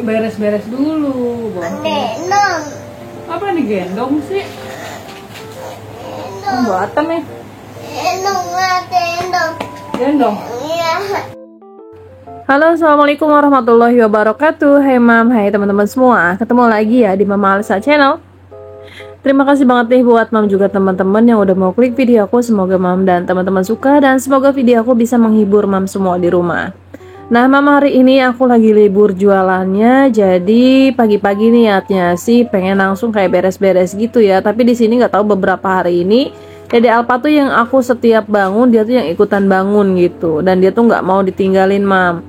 beres-beres dulu. Gendong. Apa nih gendong sih? Buatan nih. Gendong. Gendong. Iya. Halo, assalamualaikum warahmatullahi wabarakatuh. Hai mam, hai teman-teman semua. Ketemu lagi ya di Mama Alisa Channel. Terima kasih banget nih buat mam juga teman-teman yang udah mau klik video aku. Semoga mam dan teman-teman suka dan semoga video aku bisa menghibur mam semua di rumah. Nah mam, hari ini aku lagi libur jualannya, jadi pagi-pagi niatnya sih pengen langsung kayak beres-beres gitu ya. Tapi di sini nggak tahu beberapa hari ini Dede Alpa tuh yang aku setiap bangun dia tuh yang ikutan bangun gitu, dan dia tuh nggak mau ditinggalin mam.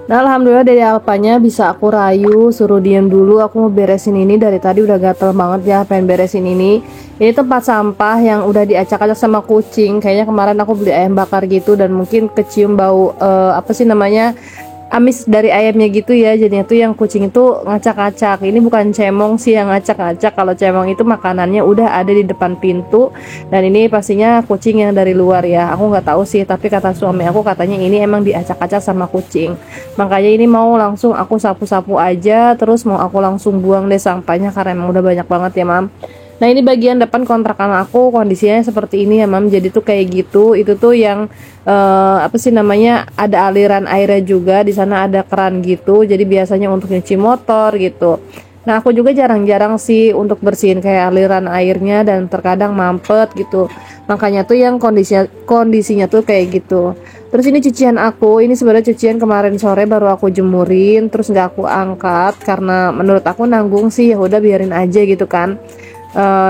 Nah alhamdulillah Dede Alpanya bisa aku rayu, suruh diam dulu, aku mau beresin ini. Dari tadi udah gatel banget ya pengen beresin ini. Ini tempat sampah yang udah diacak-acak sama kucing. Kayaknya kemarin aku beli ayam bakar gitu dan mungkin kecium bau apa sih namanya, amis dari ayamnya gitu ya. Jadinya tuh yang kucing itu ngacak-acak. Ini bukan cemong sih yang ngacak-acak. Kalau cemong itu makanannya udah ada di depan pintu, dan ini pastinya kucing yang dari luar ya. Aku nggak tahu sih, tapi kata suami aku katanya ini emang diacak-acak sama kucing. Makanya ini mau langsung aku sapu-sapu aja, terus mau aku langsung buang deh sampahnya karena emang udah banyak banget ya mam. Nah ini bagian depan kontrakan aku, kondisinya seperti ini ya mam. Jadi tuh kayak gitu, itu tuh yang apa sih namanya, ada aliran airnya juga. Di sana ada keran gitu, jadi biasanya untuk nyuci motor gitu. Nah aku juga jarang-jarang sih untuk bersihin kayak aliran airnya, dan terkadang mampet gitu. Makanya tuh yang kondisinya tuh kayak gitu. Terus ini cucian aku, ini sebenarnya cucian kemarin sore baru aku jemurin, terus nggak aku angkat karena menurut aku nanggung sih, ya udah biarin aja gitu kan.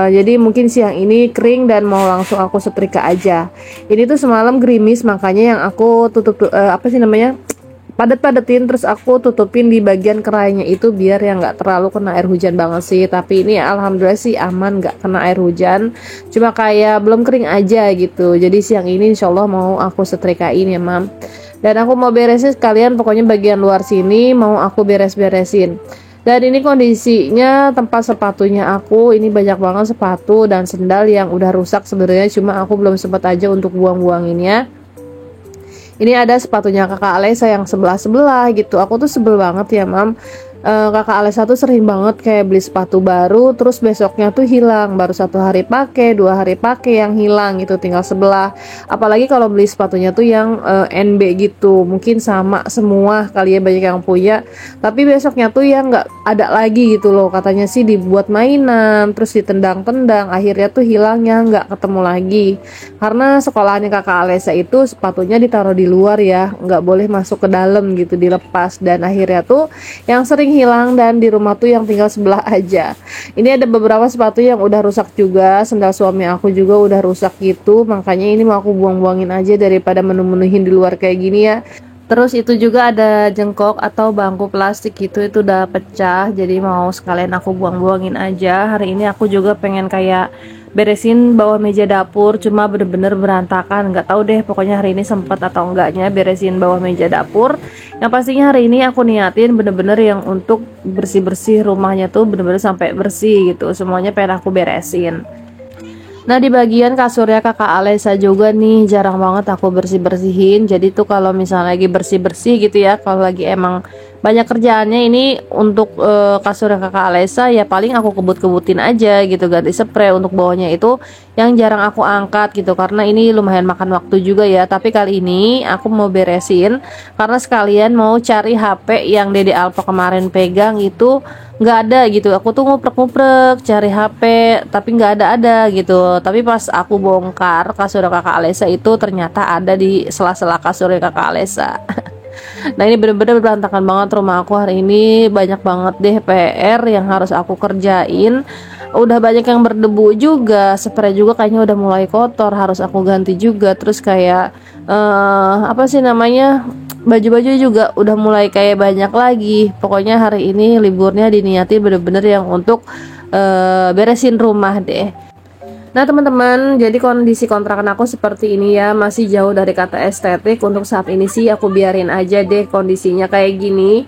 Jadi mungkin siang ini kering dan mau langsung aku setrika aja. Ini tuh semalam gerimis, makanya yang aku tutup apa sih namanya, padet-padetin, terus aku tutupin di bagian kerainya itu biar yang nggak terlalu kena air hujan banget sih. Tapi ini alhamdulillah sih aman, nggak kena air hujan, cuma kayak belum kering aja gitu. Jadi siang ini insyaallah mau aku setrikain ya mam. Dan aku mau beresin sekalian, pokoknya bagian luar sini mau aku beres-beresin. Dan ini kondisinya tempat sepatunya aku, ini banyak banget sepatu dan sendal yang udah rusak sebenarnya, cuma aku belum sempat aja untuk buang-buanginnya. Ini ada sepatunya kakak Alesa yang sebelah-sebelah gitu. Aku tuh sebel banget ya mam, kakak Alesa tuh sering banget kayak beli sepatu baru, terus besoknya tuh hilang, baru 1 hari pakai, 2 hari pakai yang hilang gitu, tinggal sebelah. Apalagi kalau beli sepatunya tuh yang NB gitu, mungkin sama semua kali ya, banyak yang punya, tapi besoknya tuh yang nggak ada lagi gitu loh. Katanya sih dibuat mainan, terus ditendang-tendang, akhirnya tuh hilangnya nggak ketemu lagi. Karena sekolahannya kakak Alesa itu sepatunya ditaruh di luar ya, nggak boleh masuk ke dalam gitu, dilepas. Dan akhirnya tuh yang sering hilang, dan di rumah tuh yang tinggal sebelah aja. Ini ada beberapa sepatu yang udah rusak juga, sendal suami aku juga udah rusak gitu. Makanya ini mau aku buang-buangin aja daripada menu-menuhin di luar kayak gini ya. Terus itu juga ada jengkok atau bangku plastik gitu, itu udah pecah, jadi mau sekalian aku buang-buangin aja. Hari ini aku juga pengen kayak beresin bawah meja dapur, cuma bener-bener berantakan. Nggak tahu deh pokoknya hari ini sempet atau enggaknya beresin bawah meja dapur. Yang pastinya hari ini aku niatin bener-bener yang untuk bersih-bersih rumahnya tuh, bener-bener sampai bersih gitu, semuanya pengen aku beresin. Nah di bagian kasurnya kakak Alesa juga nih jarang banget aku bersih-bersihin. Jadi tuh kalau misalnya lagi bersih-bersih gitu ya, kalau lagi emang banyak kerjaannya, ini untuk kasurnya kakak Alesa ya paling aku kebut-kebutin aja gitu, ganti spray. Untuk bawahnya itu yang jarang aku angkat gitu, karena ini lumayan makan waktu juga ya. Tapi kali ini aku mau beresin karena sekalian mau cari HP yang Dede Alpa kemarin pegang itu nggak ada gitu. Aku tuh nguprek-nguprek cari HP tapi nggak ada gitu. Tapi pas aku bongkar kasur kakak Alesa itu ternyata ada di sela-sela kasur kakak Alesa. Nah ini bener-bener berantakan banget rumah aku hari ini. Banyak banget deh PR yang harus aku kerjain. Udah banyak yang berdebu juga, spray juga kayaknya udah mulai kotor, harus aku ganti juga. Terus kayak apa sih namanya, baju-baju juga udah mulai kayak banyak lagi. Pokoknya hari ini liburnya diniati bener-bener yang untuk beresin rumah deh. Nah teman-teman, jadi kondisi kontrakan aku seperti ini ya, masih jauh dari kata estetik. Untuk saat ini sih aku biarin aja deh kondisinya kayak gini.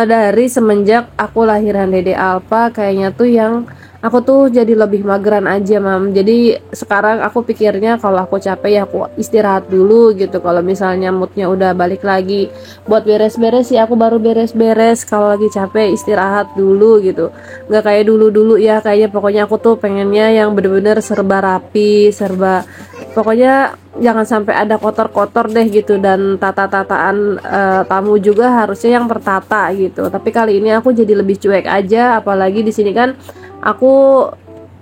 Dari semenjak aku lahiran Dede Alpa, kayaknya tuh yang aku tuh jadi lebih mageran aja mam. Jadi sekarang aku pikirnya kalau aku capek ya aku istirahat dulu gitu. Kalau misalnya moodnya udah balik lagi buat beres-beres ya aku baru beres-beres. Kalau lagi capek istirahat dulu gitu, nggak kayak dulu-dulu ya, kayaknya pokoknya aku tuh pengennya yang bener-bener serba rapi, serba pokoknya jangan sampai ada kotor-kotor deh gitu, dan tata-tataan tamu juga harusnya yang tertata gitu. Tapi kali ini aku jadi lebih cuek aja, apalagi di sini kan aku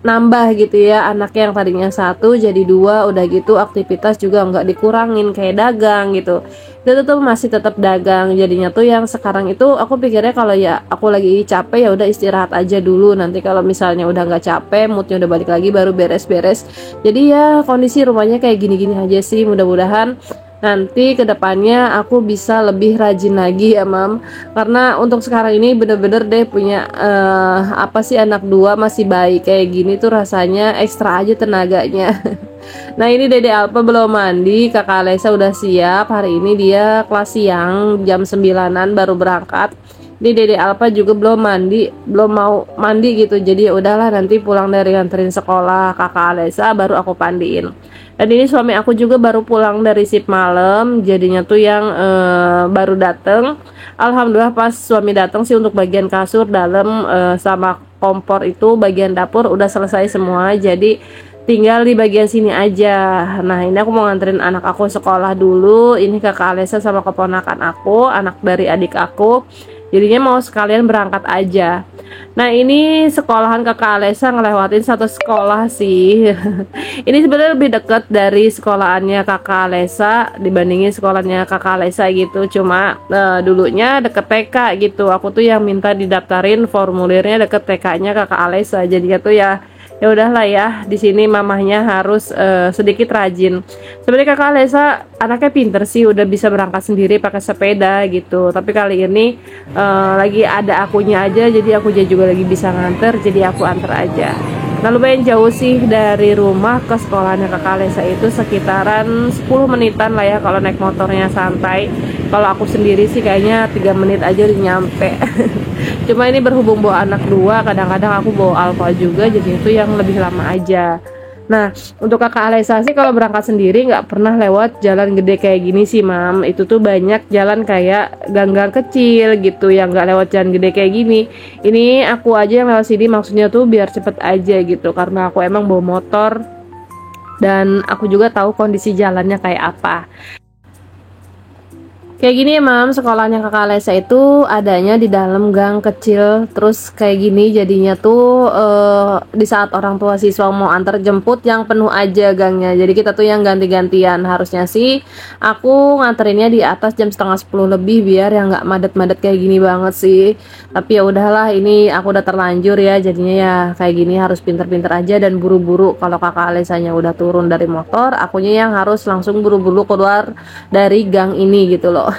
nambah gitu ya, anaknya yang tadinya satu jadi dua, udah gitu aktivitas juga nggak dikurangin kayak dagang gitu. Itu tuh masih tetap dagang, jadinya tuh yang sekarang itu aku pikirnya kalau ya aku lagi capek ya udah istirahat aja dulu, nanti kalau misalnya udah nggak capek moodnya udah balik lagi baru beres-beres. Jadi ya kondisi rumahnya kayak gini-gini aja sih, mudah-mudahan nanti kedepannya aku bisa lebih rajin lagi ya mam, karena untuk sekarang ini bener-bener deh punya apa sih anak dua masih bayi kayak gini tuh rasanya ekstra aja tenaganya. Nah ini Dede Alpa belum mandi, kakak Alesa udah siap, hari ini dia kelas siang jam 9-an baru berangkat. Ini Dede Alpa juga belum mandi, belum mau mandi gitu, jadi ya udahlah nanti pulang dari nganterin sekolah kakak Alesa baru aku pandiin. Dan ini suami aku juga baru pulang dari shift malam, jadinya tuh yang baru dateng. Alhamdulillah pas suami datang sih untuk bagian kasur dalam sama kompor itu bagian dapur udah selesai semua, jadi tinggal di bagian sini aja. Nah ini aku mau nganterin anak aku sekolah dulu, ini kakak Alesa sama keponakan aku, anak dari adik aku, jadinya mau sekalian berangkat aja. Nah ini sekolahan kakak Alesa ngelewatin satu sekolah sih. Ini sebenarnya lebih dekat dari sekolahannya kakak Alesa dibandingin sekolahnya kakak Alesa gitu. Cuma dulunya deket TK gitu. Aku tuh yang minta didaftarin formulirnya deket TK-nya kakak Alesa. Jadinya tuh ya udahlah ya, di sini mamahnya harus sedikit rajin. Sebenarnya kakak Alesa anaknya pinter sih, udah bisa berangkat sendiri pakai sepeda gitu. Tapi kali ini lagi ada akunya aja, jadi aku juga lagi bisa nganter, jadi aku anter aja. Nah lumayan jauh sih dari rumah ke sekolahnya kakak Alesa itu sekitaran 10 menitan lah ya kalau naik motornya santai. Kalau aku sendiri sih kayaknya 3 menit aja udah nyampe. Cuma ini berhubung bawa anak dua, kadang-kadang aku bawa Alfa juga, jadi itu yang lebih lama aja. Nah untuk kakak Alesa sih kalau berangkat sendiri nggak pernah lewat jalan gede kayak gini sih mam. Itu tuh banyak jalan kayak gang-gang kecil gitu yang nggak lewat jalan gede kayak gini. Ini aku aja yang lewat sini, maksudnya tuh biar cepet aja gitu, karena aku emang bawa motor dan aku juga tahu kondisi jalannya kayak apa. Kayak gini ya mam, sekolahnya kakak Alesa itu adanya di dalam gang kecil. Terus kayak gini jadinya tuh di saat orang tua siswa mau antar jemput yang penuh aja gangnya. Jadi kita tuh yang ganti-gantian. Harusnya sih aku nganterinnya di atas jam setengah 10 lebih biar yang nggak madet-madet kayak gini banget sih. Tapi ya udahlah, ini aku udah terlanjur ya, jadinya ya kayak gini harus pinter-pinter aja dan buru-buru. Kalau kakak Alesanya udah turun dari motor, akunya yang harus langsung buru-buru keluar dari gang ini gitu loh.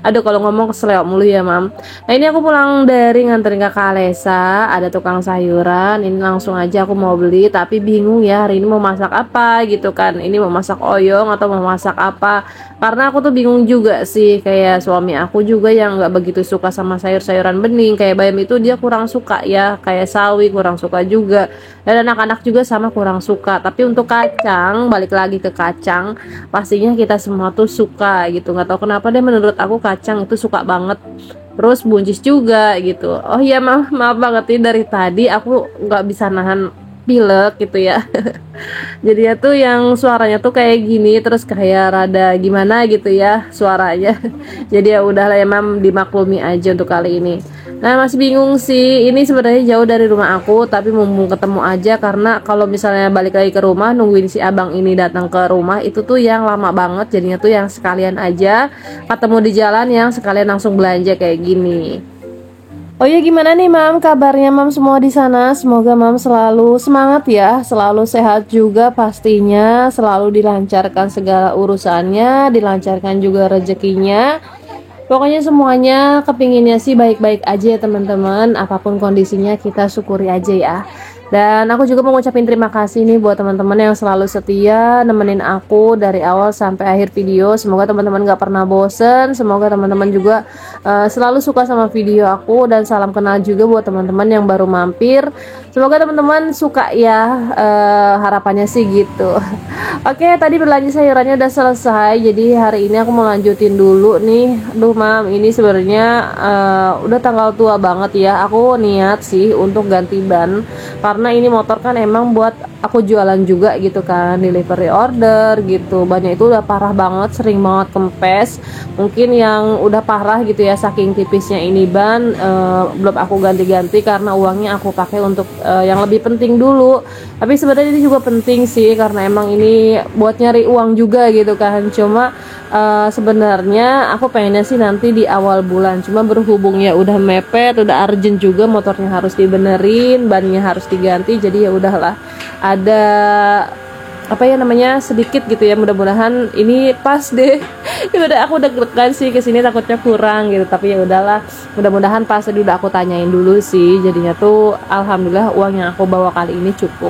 Aduh kalau ngomong keseleo mulu ya mam. Nah ini aku pulang dari nganterin kakak Alesa, ada tukang sayuran, ini langsung aja aku mau beli, tapi bingung ya hari ini mau masak apa gitu kan. Ini mau masak oyong atau mau masak apa, karena aku tuh bingung juga sih. Kayak suami aku juga yang nggak begitu suka sama sayur-sayuran bening, kayak bayam itu dia kurang suka ya, kayak sawi kurang suka juga, dan anak-anak juga sama kurang suka. Tapi untuk kacang, balik lagi ke kacang, pastinya kita semua tuh suka gitu. Nggak tahu kenapa deh, menurut aku kacang itu suka banget. Terus buncis juga gitu. Oh iya maaf banget nih, dari tadi aku nggak bisa nahan pilek gitu ya. Jadi ya tuh yang suaranya tuh kayak gini, terus kayak rada gimana gitu ya suaranya. Jadi ya udahlah ya mam, dimaklumi aja untuk kali ini. Nah masih bingung sih, ini sebenarnya jauh dari rumah aku, tapi mumpung ketemu aja, karena kalau misalnya balik lagi ke rumah nungguin si abang ini datang ke rumah itu tuh yang lama banget. Jadinya tuh yang sekalian aja ketemu di jalan, yang sekalian langsung belanja kayak gini. Oh ya gimana nih mam kabarnya mam semua di sana? Semoga mam selalu semangat ya, selalu sehat juga pastinya, selalu dilancarkan segala urusannya, dilancarkan juga rezekinya. Pokoknya semuanya kepinginnya sih baik-baik aja ya teman-teman. Apapun kondisinya kita syukuri aja ya. Dan aku juga mau ngucapin terima kasih nih buat teman-teman yang selalu setia nemenin aku dari awal sampai akhir video. Semoga teman-teman gak pernah bosen. Semoga teman-teman juga selalu suka sama video aku. Dan salam kenal juga buat teman-teman yang baru mampir. Semoga teman-teman suka ya, harapannya sih gitu. Oke, tadi belanja sayurannya udah selesai. Jadi hari ini aku mau lanjutin dulu nih. Aduh mam, ini sebenarnya udah tanggal tua banget ya. Aku niat sih untuk ganti ban, karena ini motor kan emang buat aku jualan juga gitu kan, delivery order gitu. Bannya itu udah parah banget, sering banget kempes. Mungkin yang udah parah gitu ya, saking tipisnya ini ban, belum aku ganti-ganti karena uangnya aku pakai untuk yang lebih penting dulu. Tapi sebenarnya ini juga penting sih, karena emang ini buat nyari uang juga gitu kan. Cuma sebenarnya aku pengennya sih nanti di awal bulan, cuma berhubung ya udah mepet, udah urgent juga, motornya harus dibenerin, bannya harus diganti, jadi ya udahlah, ada apa ya namanya, sedikit gitu ya, mudah-mudahan ini pas deh. Ya aku udah deg-degan sih kesini, takutnya kurang gitu, tapi ya udahlah, mudah-mudahan pas. Tadi udah aku tanyain dulu sih, jadinya tuh alhamdulillah uang yang aku bawa kali ini cukup.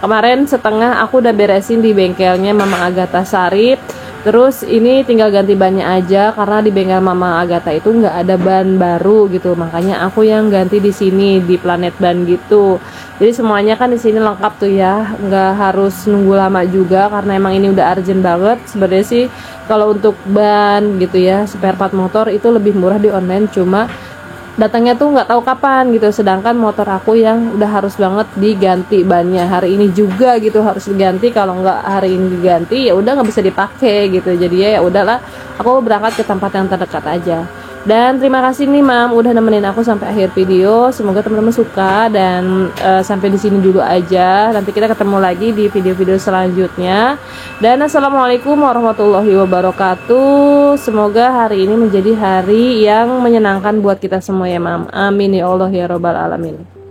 Kemarin setengah aku udah beresin di bengkelnya Mama Agatha Sarip. Terus ini tinggal ganti bannya aja, karena di bengkel Mama Agatha itu nggak ada ban baru gitu, makanya aku yang ganti di sini di Planet Ban gitu. Jadi semuanya kan di sini lengkap tuh ya, nggak harus nunggu lama juga karena emang ini udah urgent banget. Sebenarnya sih kalau untuk ban gitu ya, spare part motor itu lebih murah di online, cuma datangnya tuh nggak tahu kapan gitu. Sedangkan motor aku yang udah harus banget diganti bannya hari ini juga gitu, harus diganti. Kalau nggak hari ini diganti ya udah nggak bisa dipakai gitu. Jadi ya udahlah, aku berangkat ke tempat yang terdekat aja. Dan terima kasih nih mam udah nemenin aku sampai akhir video. Semoga teman-teman suka, dan sampai di sini dulu aja. Nanti kita ketemu lagi di video-video selanjutnya. Dan assalamualaikum warahmatullahi wabarakatuh. Semoga hari ini menjadi hari yang menyenangkan buat kita semua ya mam. Amin ya Allah ya robbal alamin.